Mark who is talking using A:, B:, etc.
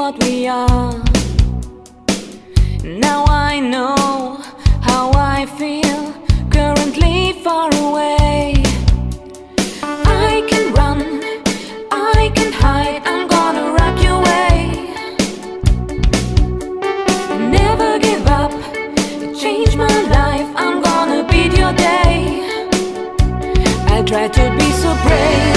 A: what we are. Now I know how I feel, currently far away. I can run, I can hide, I'm gonna rock you away. Never give up, change my life, I'm gonna beat your day. I try to be so brave.